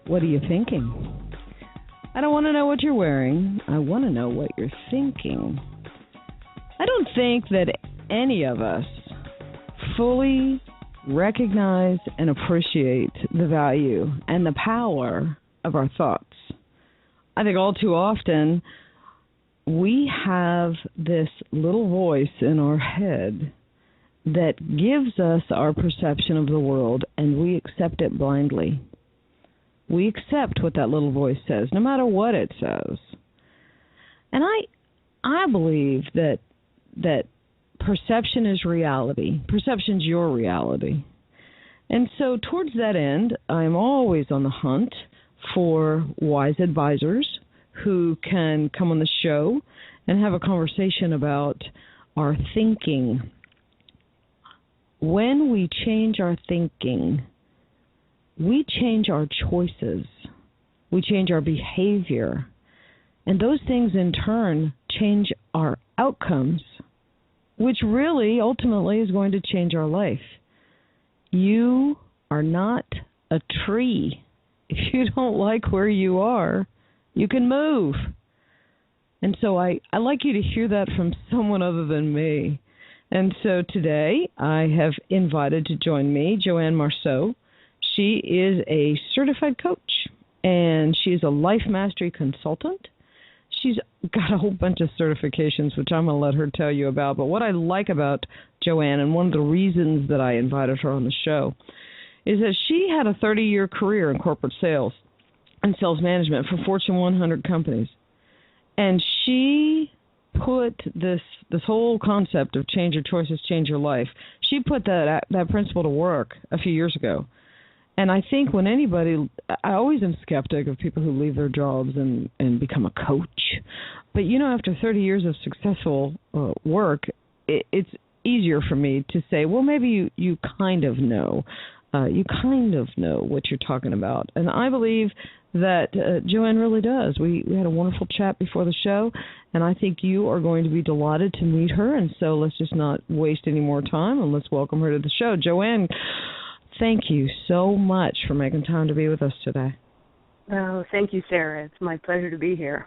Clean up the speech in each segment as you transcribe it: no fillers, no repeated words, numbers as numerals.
What are you thinking? I don't want to know what you're wearing. I want to know what you're thinking. I don't think that any of us fully recognize and appreciate the value and the power of our thoughts. I think all too often we have this little voice in our head that gives us our perception of the world, and we accept it blindly. We accept what that little voice says, no matter what it says. And I believe that perception is reality. Perception's your reality. And so towards that end, I'm always on the hunt for wise advisors who can come on the show and have a conversation about our thinking. When we change our thinking, we change our choices. We change our behavior. And those things in turn change our outcomes, which really ultimately is going to change our life. You are not a tree. If you don't like where you are, you can move. And so I like you to hear that from someone other than me. And so today I have invited to join me Joanne Marceau. She is a certified coach, and she's a life mastery consultant. She's got a whole bunch of certifications, which I'm going to let her tell you about. But what I like about Joanne, and one of the reasons that I invited her on the show, is that she had a 30-year career in corporate sales and sales management for Fortune 100 companies. And she put this whole concept of change your choices, change your life, she put that principle to work a few years ago. And I think I always am skeptic of people who leave their jobs and become a coach. But, after 30 years of successful work, it's easier for me to say, well, maybe you kind of know. You kind of know what you're talking about. And I believe that Joanne really does. We had a wonderful chat before the show, and I think you are going to be delighted to meet her. And so let's just not waste any more time, and let's welcome her to the show. Joanne, thank you so much for making time to be with us today. Oh, thank you, Sarah. It's my pleasure to be here.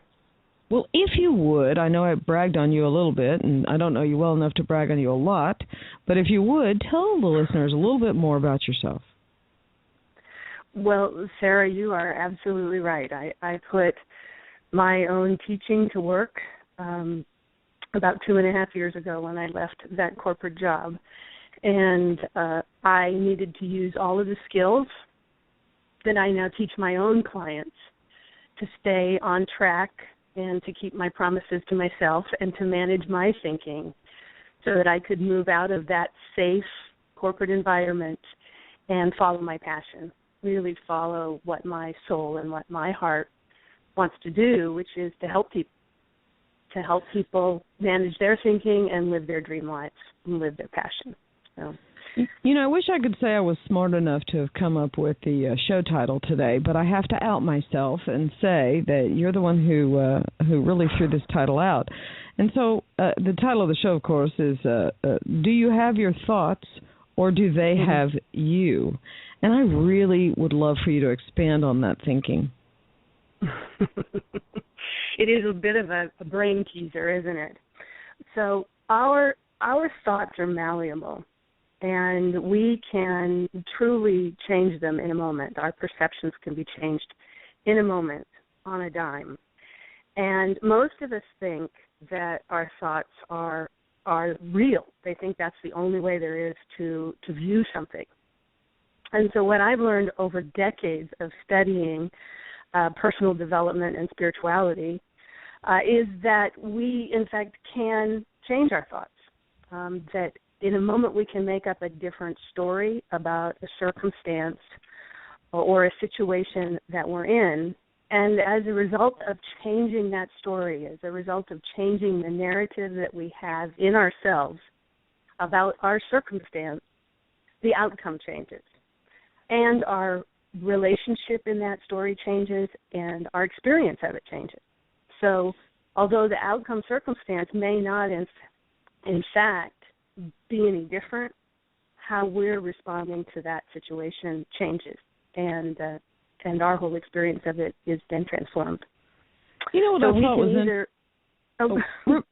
Well, if you would, I know I bragged on you a little bit, and I don't know you well enough to brag on you a lot, but if you would, tell the listeners a little bit more about yourself. Well, Sarah, you are absolutely right. I put my own teaching to work about 2.5 years ago when I left that corporate job. And I needed to use all of the skills that I now teach my own clients to stay on track and to keep my promises to myself and to manage my thinking so that I could move out of that safe corporate environment and follow my passion, really follow what my soul and what my heart wants to do, which is to help people manage their thinking and live their dream lives and live their passion. So. I wish I could say I was smart enough to have come up with the show title today, but I have to out myself and say that you're the one who really threw this title out. And so the title of the show, of course, is Do You Have Your Thoughts or Do They Have You? And I really would love for you to expand on that thinking. It is a bit of a brain teaser, isn't it? So our thoughts are malleable, and we can truly change them in a moment. Our perceptions can be changed in a moment, on a dime. And most of us think that our thoughts are real. They think that's the only way there is to view something. And so what I've learned over decades of studying personal development and spirituality is that we, in fact, can change our thoughts, that in a moment we can make up a different story about a circumstance or a situation that we're in. And as a result of changing that story, as a result of changing the narrative that we have in ourselves about our circumstance, the outcome changes. And our relationship in that story changes, and our experience of it changes. So although the outcome circumstance may not, in fact, be any different, how we're responding to that situation changes. And and our whole experience of it is then transformed. You know what so I thought was either,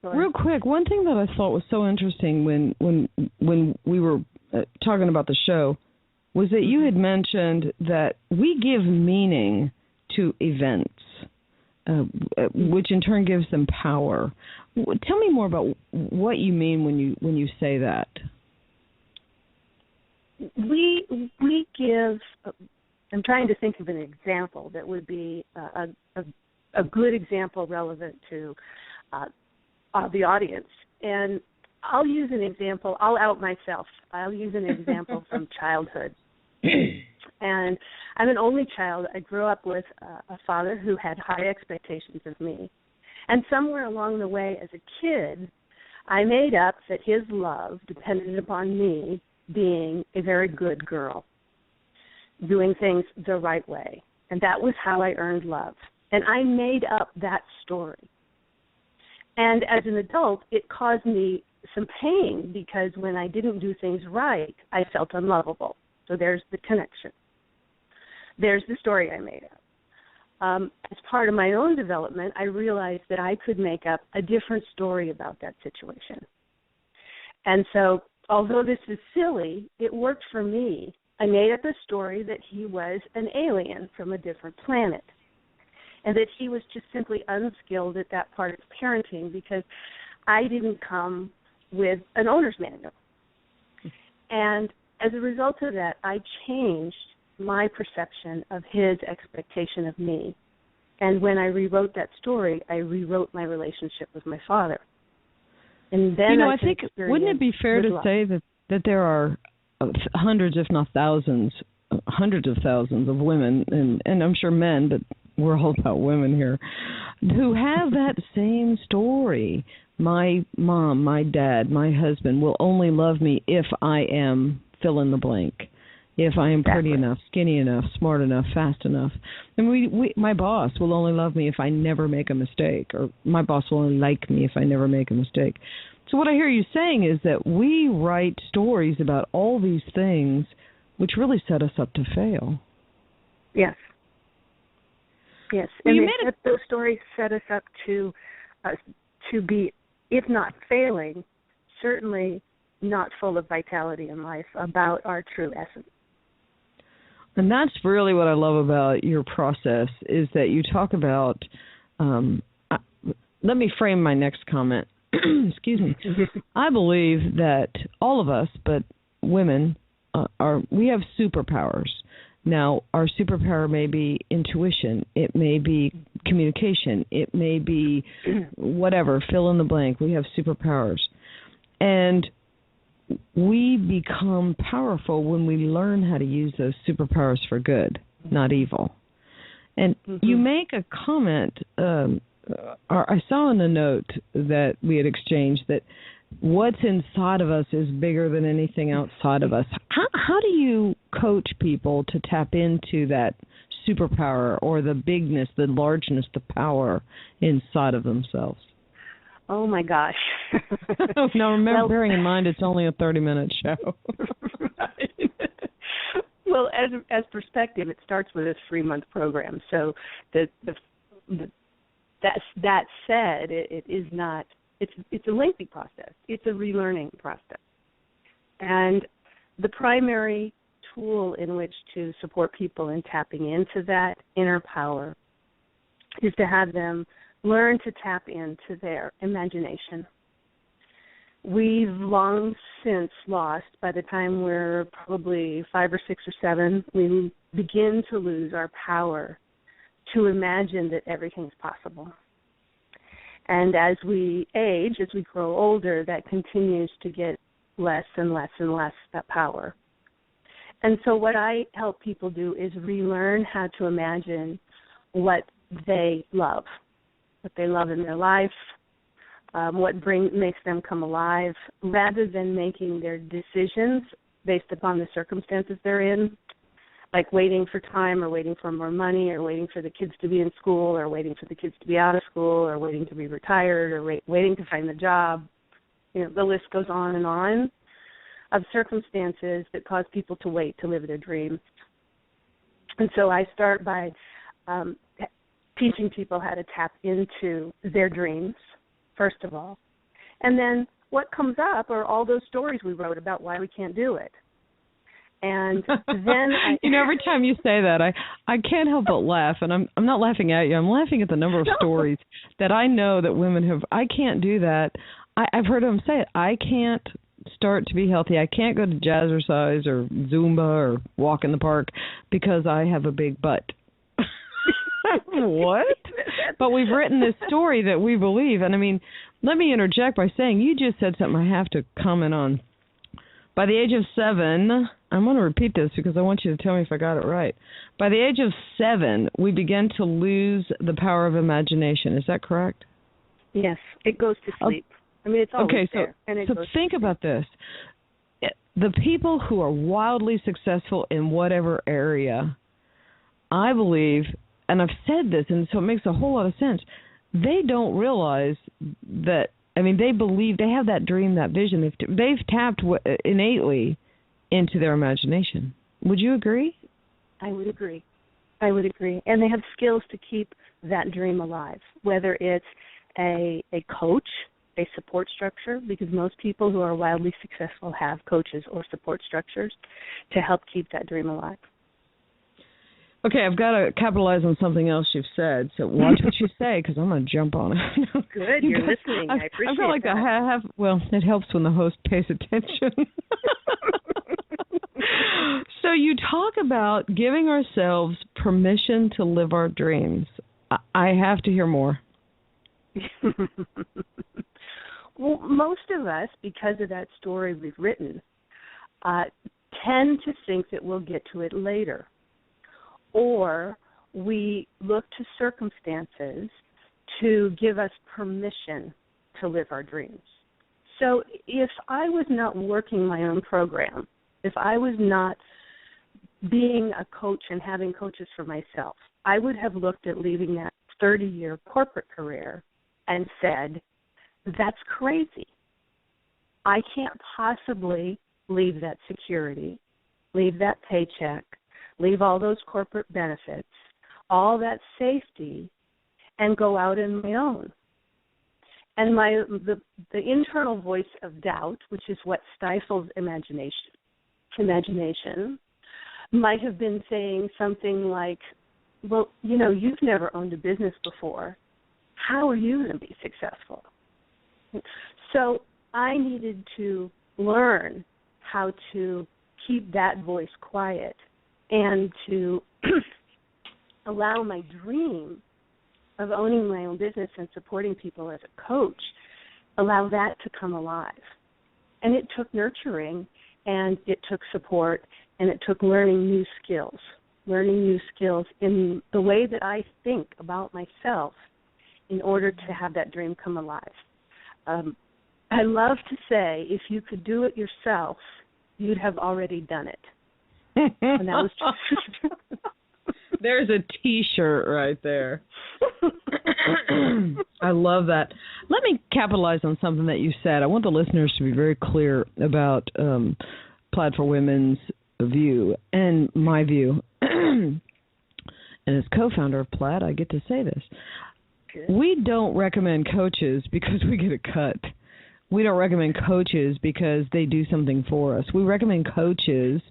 real quick, one thing that I thought was so interesting when we were talking about the show was that you had mentioned that we give meaning to events, which in turn gives them power. Tell me more about what you mean when you say that. We give. I'm trying to think of an example that would be a good example relevant to the audience. And I'll use an example. I'll out myself. I'll use an example from childhood. And I'm an only child. I grew up with a father who had high expectations of me. And somewhere along the way as a kid, I made up that his love depended upon me being a very good girl, doing things the right way. And that was how I earned love. And I made up that story. And as an adult, it caused me some pain because when I didn't do things right, I felt unlovable. So there's the connection. There's the story I made up. As part of my own development, I realized that I could make up a different story about that situation. And so, although this is silly, it worked for me. I made up a story that he was an alien from a different planet, and that he was just simply unskilled at that part of parenting because I didn't come with an owner's manual. And as a result of that, I changed my perception of his expectation of me. And when I rewrote that story, I rewrote my relationship with my father. And then I think, wouldn't it be fair to say that there are hundreds, if not thousands, hundreds of thousands of women, and I'm sure men, but we're all about women here, who have that same story. My mom, my dad, my husband will only love me if I am fill in the blank, if I am pretty enough, skinny enough, smart enough, fast enough. And my boss will only love me if I never make a mistake, or my boss will only like me if I never make a mistake. So what I hear you saying is that we write stories about all these things which really set us up to fail. Yes. Yes. Well, and those stories set us up to be, if not failing, certainly not full of vitality in life, about our true essence. And that's really what I love about your process, is that you talk about, let me frame my next comment. Excuse me. I believe that all of us, but women, we have superpowers. Now, our superpower may be intuition. It may be communication. It may be whatever, fill in the blank. We have superpowers. And we become powerful when we learn how to use those superpowers for good, not evil. And you make a comment, I saw in the note that we had exchanged that what's inside of us is bigger than anything outside of us. How do you coach people to tap into that superpower or the bigness, the largeness, the power inside of themselves? Oh, my gosh. Now, bearing in mind it's only a 30-minute show. Right. Well, as perspective, it starts with this 3-month program. So that said, it is not. It's a lengthy process. It's a relearning process. And the primary tool in which to support people in tapping into that inner power is to have them learn to tap into their imagination. We've long since lost, by the time we're probably 5 or 6 or 7, we begin to lose our power to imagine that everything's possible. And as we age, as we grow older, that continues to get less and less and less, that power. And so what I help people do is relearn how to imagine what they love in their life, what makes them come alive, rather than making their decisions based upon the circumstances they're in, like waiting for time or waiting for more money or waiting for the kids to be in school or waiting for the kids to be out of school or waiting to be retired or waiting to find the job. The list goes on of circumstances that cause people to wait to live their dreams. And so I start by teaching people how to tap into their dreams, first of all. And then what comes up are all those stories we wrote about why we can't do it. And then every time you say that, I can't help but laugh, and I'm not laughing at you. I'm laughing at the number of stories that I know that women have. I can't do that. I've heard them say it. I can't start to be healthy. I can't go to jazzercise or Zumba or walk in the park because I have a big butt. What? But we've written this story that we believe, and I mean, let me interject by saying you just said something I have to comment on. By the age of 7, I'm going to repeat this because I want you to tell me if I got it right. By the age of 7, we begin to lose the power of imagination. Is that correct? Yes, it goes to sleep. I mean, it's always there. So think about this. The people who are wildly successful in whatever area, I believe, and I've said this, and so it makes a whole lot of sense, they don't realize that, I mean, they believe, they have that dream, that vision. They've tapped innately into their imagination. Would you agree? I would agree. And they have skills to keep that dream alive, whether it's a coach, a support structure, because most people who are wildly successful have coaches or support structures to help keep that dream alive. Okay, I've got to capitalize on something else you've said, so watch what you say, because I'm going to jump on it. Good, you're listening. I appreciate I've got like that. Well, it helps when the host pays attention. So you talk about giving ourselves permission to live our dreams. I have to hear more. Well, most of us, because of that story we've written, tend to think that we'll get to it later. Or we look to circumstances to give us permission to live our dreams. So if I was not working my own program, if I was not being a coach and having coaches for myself, I would have looked at leaving that 30-year corporate career and said, that's crazy. I can't possibly leave that security, leave that paycheck, leave all those corporate benefits, all that safety, and go out on my own. And the internal voice of doubt, which is what stifles imagination, might have been saying something like, well, you've never owned a business before. How are you going to be successful? So I needed to learn how to keep that voice quiet and to allow my dream of owning my own business and supporting people as a coach, allow that to come alive. And it took nurturing, and it took support, and it took learning new skills in the way that I think about myself in order to have that dream come alive. I love to say, if you could do it yourself, you'd have already done it. And that was just There's a T-shirt right there. I love that. Let me capitalize on something that you said. I want the listeners to be very clear about Plaid for Women's view and my view. And as co-founder of Plaid, I get to say this. good. We don't recommend coaches because we get a cut. We don't recommend coaches because they do something for us. We recommend coaches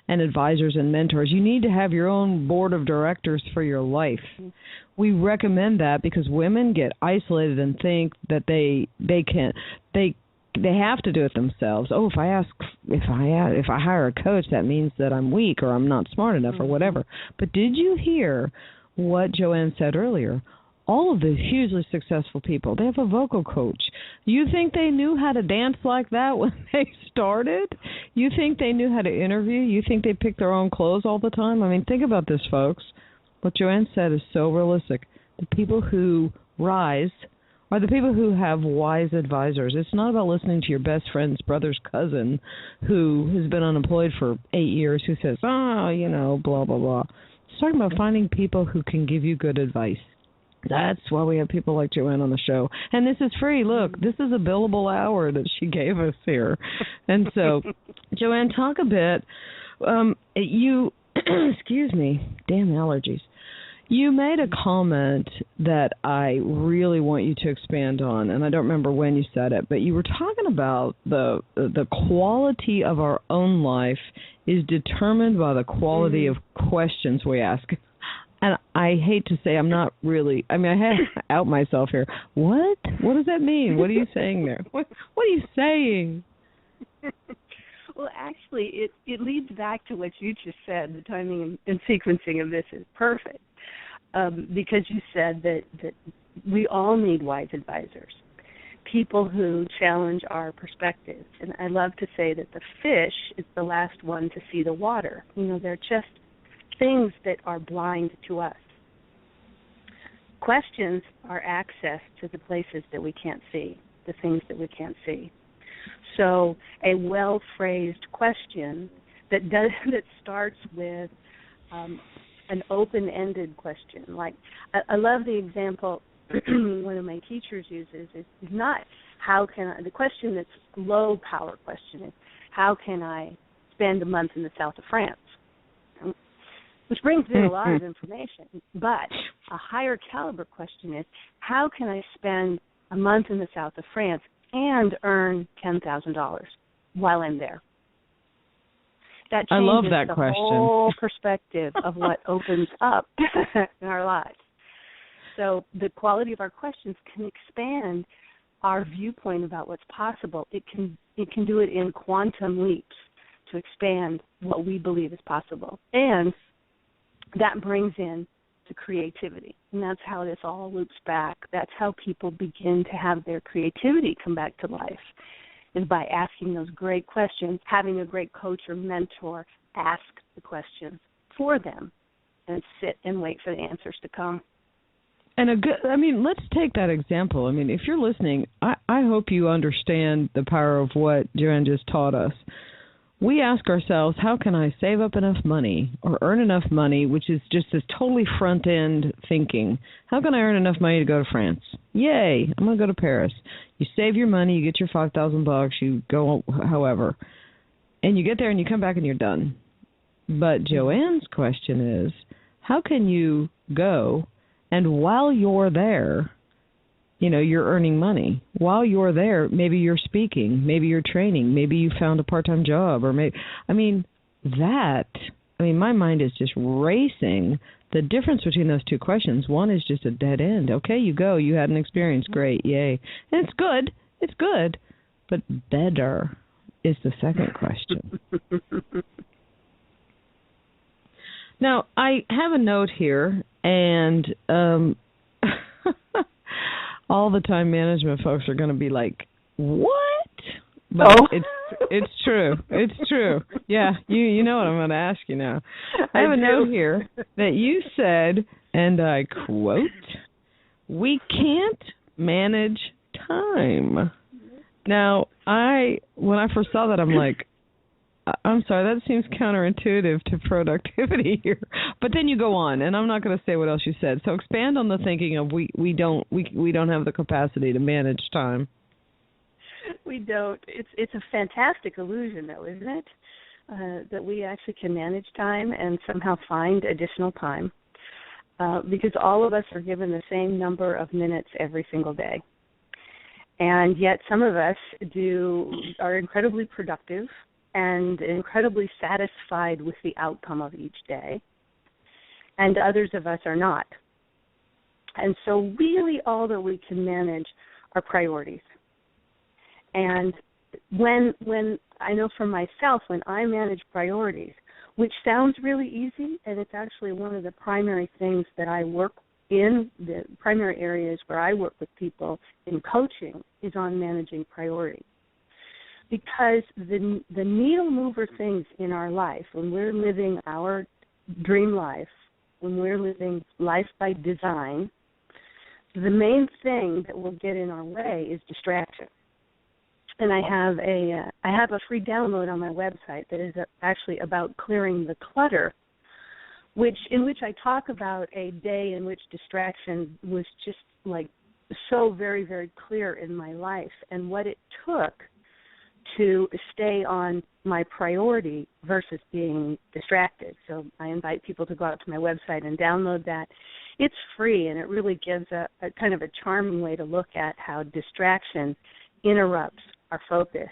and advisors and mentors. You need to have your own board of directors for your life. We recommend that because women get isolated and think that they have to do it themselves. Oh, if I hire a coach, that means that I'm weak or I'm not smart enough or whatever. But did you hear what Joanne said earlier? All of the hugely successful people, they have a vocal coach. You think they knew how to dance like that when they started? You think they knew how to interview? You think they picked their own clothes all the time? I mean, think about this, folks. What Joanne said is so realistic. The people who rise are the people who have wise advisors. It's not about listening to your best friend's brother's cousin who has been unemployed for 8 years who says, blah, blah, blah. It's talking about finding people who can give you good advice. That's why we have people like Joanne on the show. And this is free. Look, this is a billable hour that she gave us here. And so, Joanne, talk a bit. excuse me, damn allergies. You made a comment that I really want you to expand on, and I don't remember when you said it, but you were talking about the quality of our own life is determined by the quality of questions we ask. And I hate to say I'm not really, I have to out myself here. What? What does that mean? What are you saying there? What are you saying? Well, actually, it leads back to what you just said. The timing and sequencing of this is perfect, because you said that we all need wise advisors, people who challenge our perspectives. And I love to say that the fish is the last one to see the water. They're just things that are blind to us. Questions are access to the places that we can't see, the things that we can't see. So a well-phrased question that starts with an open-ended question. Like, I love the example one of my teachers uses is not how can I, the question that's low-power question is, how can I spend a month in the south of France? Which brings in a lot of information. But a higher caliber question is, how can I spend a month in the south of France and earn $10,000 while I'm there? That changes I love that the question. Whole perspective of what opens up in our lives. So the quality of our questions can expand our viewpoint about what's possible. It can do it in quantum leaps to expand what we believe is possible. And that brings in to creativity. And that's how this all loops back. That's how people begin to have their creativity come back to life, is by asking those great questions, having a great coach or mentor ask the questions for them and sit and wait for the answers to come. And let's take that example. If you're listening, I hope you understand the power of what Joanne just taught us. We ask ourselves, how can I save up enough money or earn enough money, which is just this totally front-end thinking. How can I earn enough money to go to France? Yay, I'm going to go to Paris. You save your money, you get your $5,000, you go however. And you get there and you come back and you're done. But Joanne's question is, how can you go and while you're there, you're earning money. While you're there, maybe you're speaking, maybe you're training, maybe you found a part-time job, or my mind is just racing. The difference between those two questions, one is just a dead end. Okay, you go, you had an experience, great, yay. And it's good, but better is the second question. Now, I have a note here, and all the time management folks are going to be like, what? But it's true. It's true. Yeah, you know what I'm going to ask you now. I have a note here that you said, and I quote, "We can't manage time." Now, when I first saw that, I'm like, I'm sorry, that seems counterintuitive to productivity here. But then you go on, and I'm not going to say what else you said. So expand on the thinking of we don't have the capacity to manage time. We don't. It's a fantastic illusion, though, isn't it? That we actually can manage time and somehow find additional time, because all of us are given the same number of minutes every single day. And yet some of us are incredibly productive and incredibly satisfied with the outcome of each day, and others of us are not. And so really all that we can manage are priorities. And when I know for myself, when I manage priorities, which sounds really easy, and it's actually one of the primary things that I work in, the primary areas where I work with people in coaching is on managing priorities. Because the needle mover things in our life, when we're living our dream life, when we're living life by design, the main thing that will get in our way is distraction. And I have a free download on my website that is actually about clearing the clutter, in which I talk about a day in which distraction was just like so very, very clear in my life, and what it took to stay on my priority versus being distracted. So I invite people to go out to my website and download that. It's free, and it really gives a kind of a charming way to look at how distraction interrupts our focus.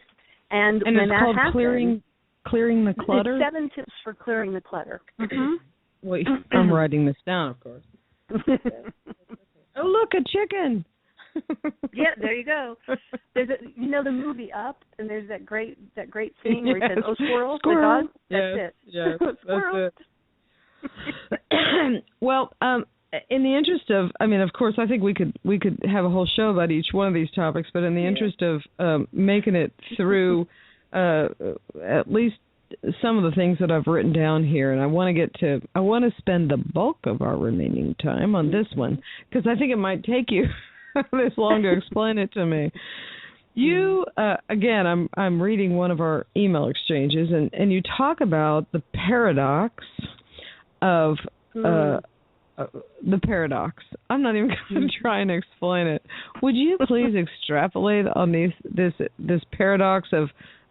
And when it's that called happens, clearing the clutter? It's 7 tips for clearing the clutter. Mm-hmm. Wait, I'm writing this down, of course. Oh, look, a chicken. Yeah, there you go. There's the movie Up, and there's that great scene where he says, "Oh, squirrel, the dog." That's it. Yes, squirrel. That's it. Well, in the interest of, of course, I think we could have a whole show about each one of these topics, but in the interest of making it through at least some of the things that I've written down here, and I want to spend the bulk of our remaining time on this one, because I think it might take you this long to explain it to me. You, again, I'm reading one of our email exchanges, and you talk about the paradox of the paradox. I'm not even going to try and explain it. Would you please extrapolate on this paradox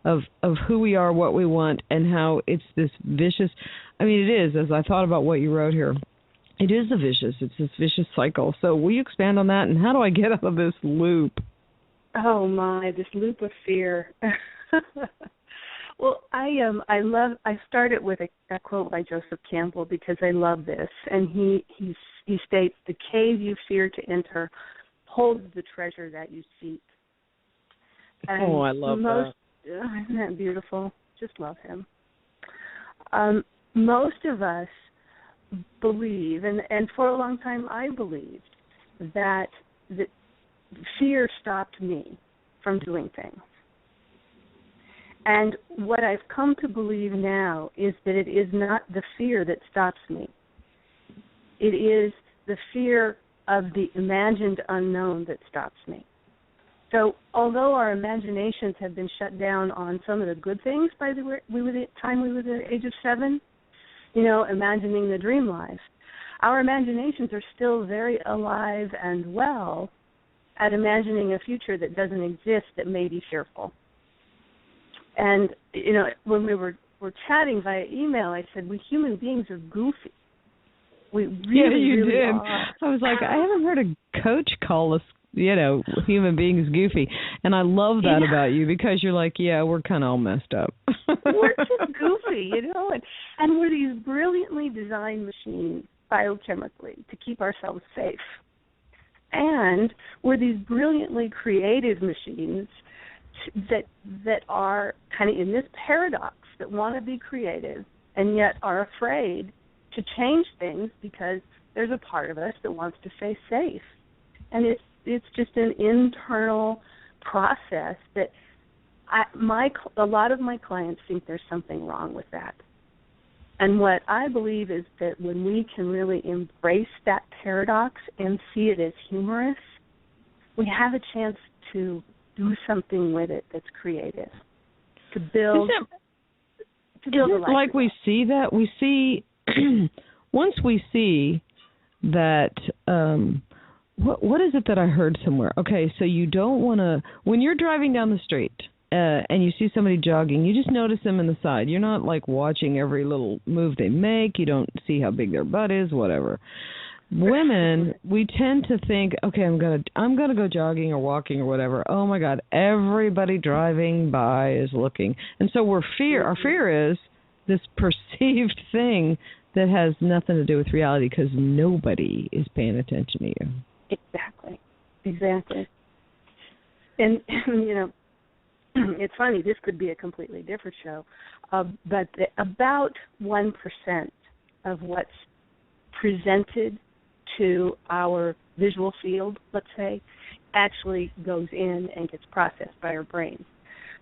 of who we are, what we want, and how it's this vicious? It is, as I thought about what you wrote here, it's this vicious cycle. So will you expand on that, and how do I get out of this loop? Oh my, this loop of fear. Well, I started with a quote by Joseph Campbell because I love this, and he states, "The cave you fear to enter holds the treasure that you seek." And I love that. Isn't that beautiful? Just love him. Most of us believe, and for a long time I believed, that fear stopped me from doing things. And what I've come to believe now is that it is not the fear that stops me. It is the fear of the imagined unknown that stops me. So although our imaginations have been shut down on some of the good things by the time we were the age of 7, imagining the dream life, our imaginations are still very alive and well at imagining a future that doesn't exist that may be fearful. And, when we were chatting via email, I said, we human beings are goofy. We really did. are. I was like, I haven't heard a coach call us, human beings goofy. And I love that about you, because you're like, we're kind of all messed up. We're just goofy, and we're these brilliantly designed machines biochemically to keep ourselves safe. And we're these brilliantly creative machines that are kind of in this paradox, that want to be creative and yet are afraid to change things because there's a part of us that wants to stay safe. And it's just an internal process that a lot of my clients think there's something wrong with that. And what I believe is that when we can really embrace that paradox and see it as humorous, we have a chance to do something with it that's creative, to build a life. Like we see that, once we see that, what is it that I heard somewhere? Okay, so you don't want to, when you're driving down the street and you see somebody jogging, you just notice them in the side. You're not like watching every little move they make. You don't see how big their butt is, whatever. Women, we tend to think, okay, I'm gonna go jogging or walking or whatever. Oh my God, everybody driving by is looking, and so our fear is this perceived thing that has nothing to do with reality, because nobody is paying attention to you. Exactly. And it's funny. This could be a completely different show, but about 1% of what's presented to our visual field, let's say, actually goes in and gets processed by our brains.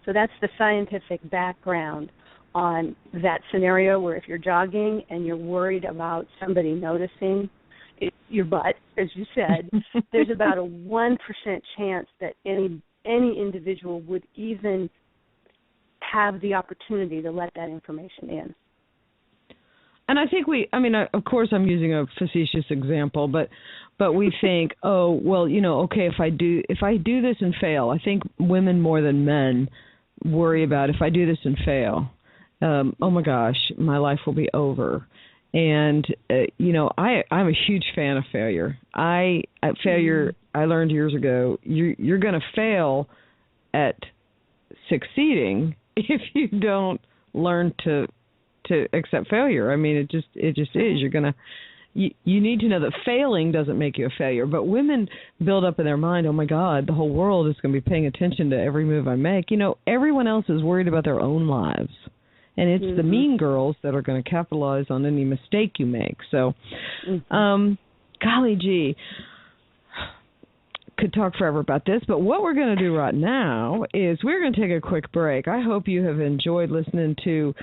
So that's the scientific background on that scenario, where if you're jogging and you're worried about somebody noticing your butt, as you said, there's about a 1% chance that any individual would even have the opportunity to let that information in. And I think of course I'm using a facetious example, but we think, okay, if I do this and fail, I think women more than men worry about if I do this and fail, oh my gosh, my life will be over. And I'm a huge fan of failure. Failure, I learned years ago, you're going to fail at succeeding if you don't learn to accept failure. I mean, it just is. You're going to. You need to know that failing doesn't make you a failure. But women build up in their mind, oh, my God, the whole world is going to be paying attention to every move I make. Everyone else is worried about their own lives. And it's the mean girls that are going to capitalize on any mistake you make. So, golly gee, could talk forever about this. But what we're going to do right now is we're going to take a quick break. I hope you have enjoyed listening to,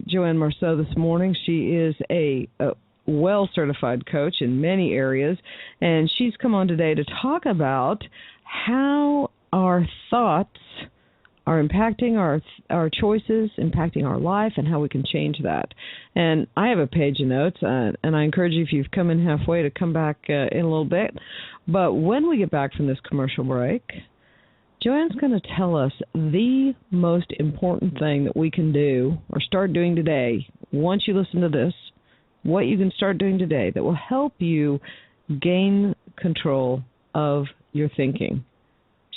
Joanne Marceau this morning. She is a well-certified coach in many areas, and she's come on today to talk about how our thoughts are impacting our choices, impacting our life, and how we can change that. And I have a page of notes, and I encourage you, if you've come in halfway, to come back in a little bit. But when we get back from this commercial break, Joanne's going to tell us the most important thing that we can do or start doing today, once you listen to this, what you can start doing today that will help you gain control of your thinking.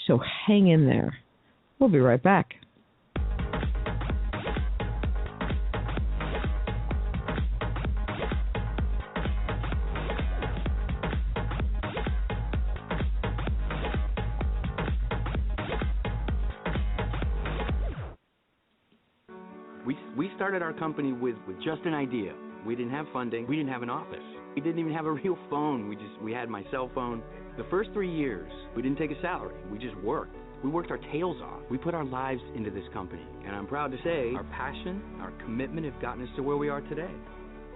So hang in there. We'll be right back. We started our company with just an idea. We didn't have funding. We didn't have an office. We didn't even have a real phone. We had my cell phone. The first 3 years, we didn't take a salary. We just worked. We worked our tails off. We put our lives into this company. And I'm proud to say our passion, our commitment have gotten us to where we are today.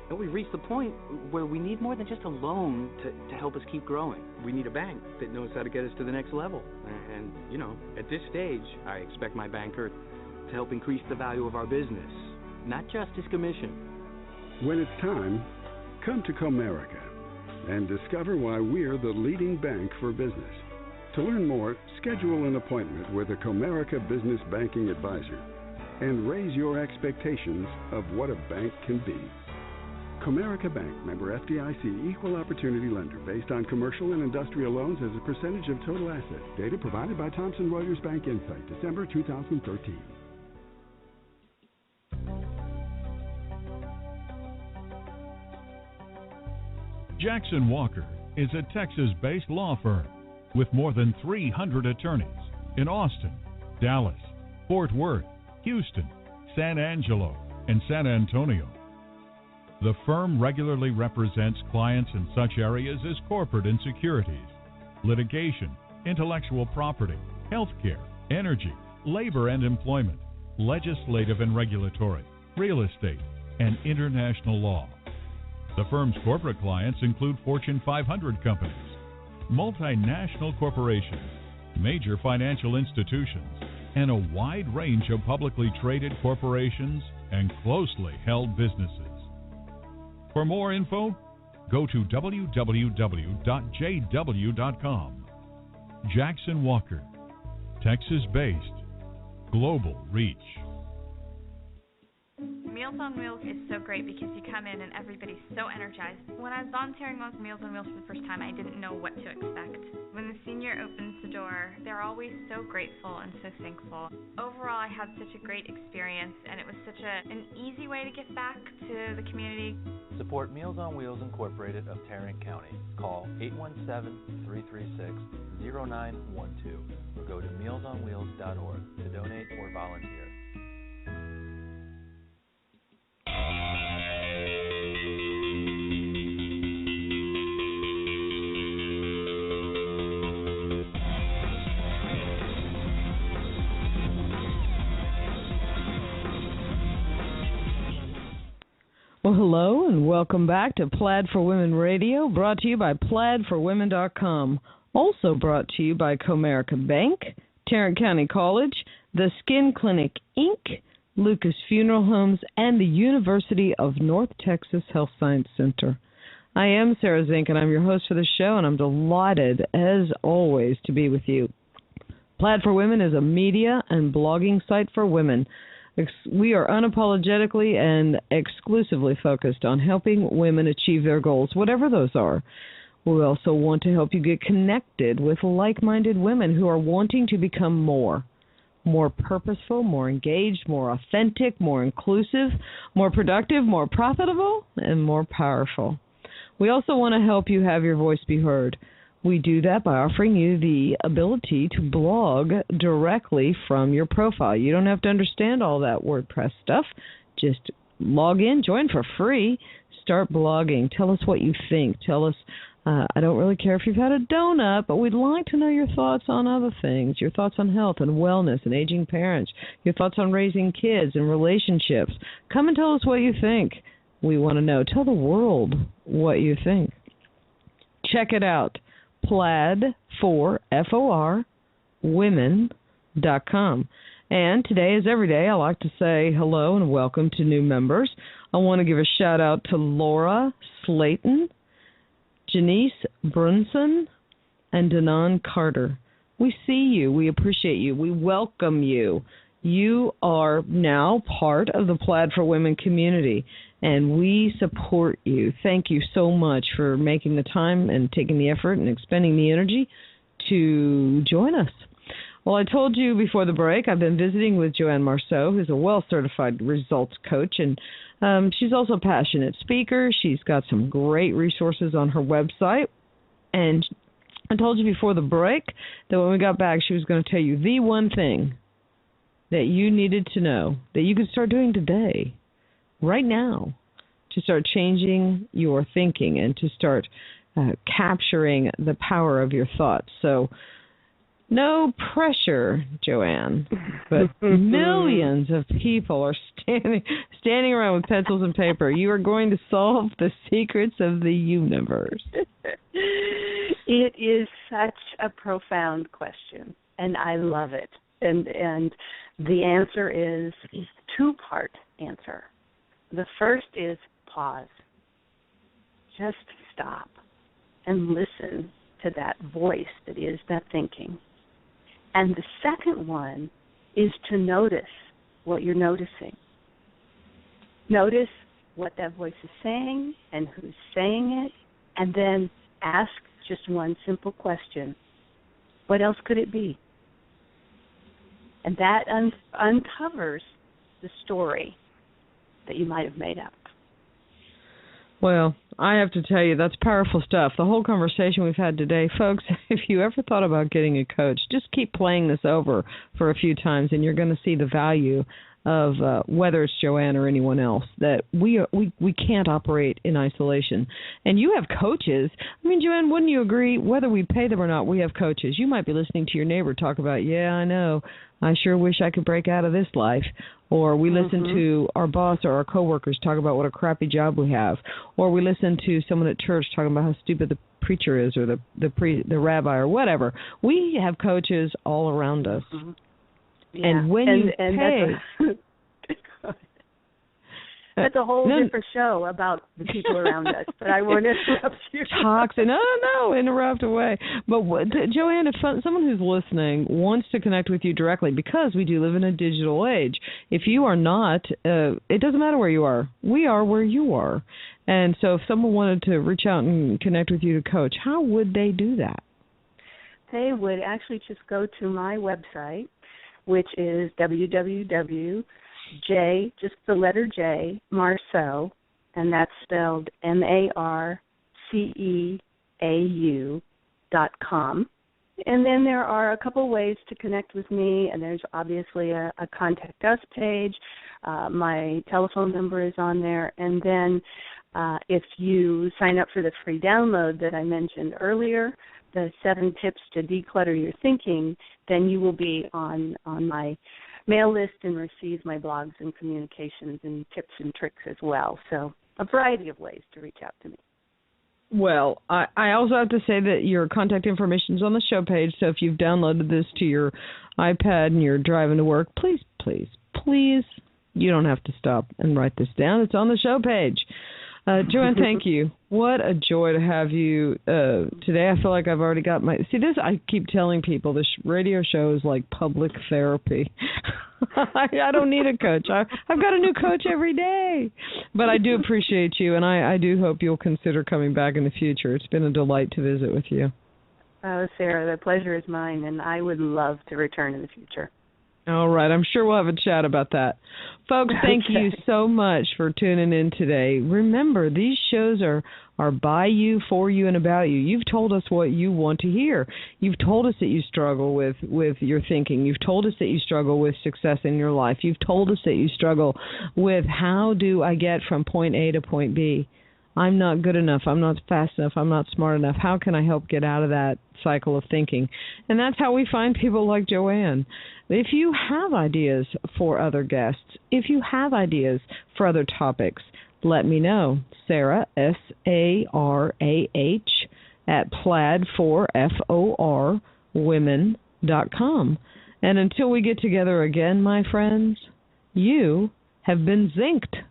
And we've reached the point where we need more than just a loan to help us keep growing. We need a bank that knows how to get us to the next level. And at this stage, I expect my banker to help increase the value of our business, not just his commission. When it's time, come to Comerica and discover why we're the leading bank for business. To learn more, schedule an appointment with a Comerica Business Banking Advisor and raise your expectations of what a bank can be. Comerica Bank, member FDIC, equal opportunity lender, based on commercial and industrial loans as a percentage of total assets. Data provided by Thomson Reuters Bank Insight, December 2013. Jackson Walker is a Texas-based law firm with more than 300 attorneys in Austin, Dallas, Fort Worth, Houston, San Angelo, and San Antonio. The firm regularly represents clients in such areas as corporate and securities, litigation, intellectual property, healthcare, energy, labor and employment, legislative and regulatory, real estate, and international law. The firm's corporate clients include Fortune 500 companies, multinational corporations, major financial institutions, and a wide range of publicly traded corporations and closely held businesses. For more info, go to www.jw.com. Jackson Walker, Texas-based, global reach. Meals on Wheels is so great because you come in and everybody's so energized. When I was volunteering with Meals on Wheels for the first time, I didn't know what to expect. When the senior opens the door, they're always so grateful and so thankful. Overall, I had such a great experience, and it was such an easy way to give back to the community. Support Meals on Wheels Incorporated of Tarrant County. Call 817-336-0912 or go to mealsonwheels.org to donate or volunteer. Well, hello and welcome back to Plaid for Women Radio, brought to you by PlaidForWomen.com. Also brought to you by Comerica Bank, Tarrant County College, the Skin Clinic, Inc., Lucas Funeral Homes, and the University of North Texas Health Science Center. I am Sarah Zink, and I'm your host for the show, and I'm delighted, as always, to be with you. Plaid for Women is a media and blogging site for women. We are unapologetically and exclusively focused on helping women achieve their goals, whatever those are. We also want to help you get connected with like-minded women who are wanting to become more purposeful, more engaged, more authentic, more inclusive, more productive, more profitable, and more powerful. We also want to help you have your voice be heard. We do that by offering you the ability to blog directly from your profile. You don't have to understand all that WordPress stuff. Just log in, join for free, start blogging. Tell us what you think. Tell us, I don't really care if you've had a donut, but we'd like to know your thoughts on other things, your thoughts on health and wellness and aging parents, your thoughts on raising kids and relationships. Come and tell us what you think. We want to know. Tell the world what you think. Check it out. Plaid for FOR women.com. And today, as every day, I like to say hello and welcome to new members. I want to give a shout out to Laura Slayton, Janice Brunson, and Danon Carter. We see you. We appreciate you. We welcome you. You are now part of the Plaid for Women community, and we support you. Thank you so much for making the time and taking the effort and expending the energy to join us. Well, I told you before the break, I've been visiting with Joanne Marceau, who's a well-certified results coach, and she's also a passionate speaker. She's got some great resources on her website, and I told you before the break that when we got back, she was going to tell you the one thing that you needed to know that you could start doing today, right now, to start changing your thinking and to start capturing the power of your thoughts. So no pressure, Joanne, but millions of people are standing around with pencils and paper. You are going to solve the secrets of the universe. It is such a profound question, and I love it. And the answer is a two-part answer. The first is pause. Just stop and listen to that voice that is that thinking. And the second one is to notice what you're noticing. Notice what that voice is saying and who's saying it, and then ask just one simple question. What else could it be? And that uncovers the story that you might have made up. Well, I have to tell you, that's powerful stuff. The whole conversation we've had today, folks, if you ever thought about getting a coach, just keep playing this over for a few times, and you're going to see the value of whether it's Joanne or anyone else, that we can't operate in isolation. And you have coaches. I mean, Joanne, wouldn't you agree, whether we pay them or not, we have coaches. You might be listening to your neighbor talk about, yeah, I know, I sure wish I could break out of this life. Or we listen to our boss or our coworkers talk about what a crappy job we have. Or we listen to someone at church talking about how stupid the preacher is, or the rabbi, or whatever. We have coaches all around us. Mm-hmm. Yeah. And when you pay... That's a whole different show about the people around us, but I won't interrupt you. Toxic. No, interrupt away. But Joanne, if someone who's listening wants to connect with you directly, because we do live in a digital age, if you are not, it doesn't matter where you are. We are where you are. And so if someone wanted to reach out and connect with you to coach, how would they do that? They would actually just go to my website, which is www.just the letter J, Marceau, and that's spelled MARCEAU.com. And then there are a couple ways to connect with me, and there's obviously a Contact Us page. My telephone number is on there. And then if you sign up for the free download that I mentioned earlier, the 7 tips to declutter your thinking, then you will be on my mail list and receive my blogs and communications and tips and tricks as well. So a variety of ways to reach out to me. Well, I also have to say that your contact information is on the show page, so if you've downloaded this to your iPad and you're driving to work, please, you don't have to stop and write this down. It's on the show page. Joanne, thank you. What a joy to have you today. I feel like I've already got I keep telling people this radio show is like public therapy. I don't need a coach. I've got a new coach every day. But I do appreciate you, and I do hope you'll consider coming back in the future. It's been a delight to visit with you. Oh, Sarah, the pleasure is mine, and I would love to return in the future. All right. I'm sure we'll have a chat about that. Folks, thank you so much for tuning in today. Remember, these shows are by you, for you, and about you. You've told us what you want to hear. You've told us that you struggle with your thinking. You've told us that you struggle with success in your life. You've told us that you struggle with how do I get from point A to point B. I'm not good enough. I'm not fast enough. I'm not smart enough. How can I help get out of that cycle of thinking? And that's how we find people like Joanne. If you have ideas for other guests, if you have ideas for other topics, let me know. Sarah, SARAH, at plaid4FORwomen.com. And until we get together again, my friends, you have been zinced.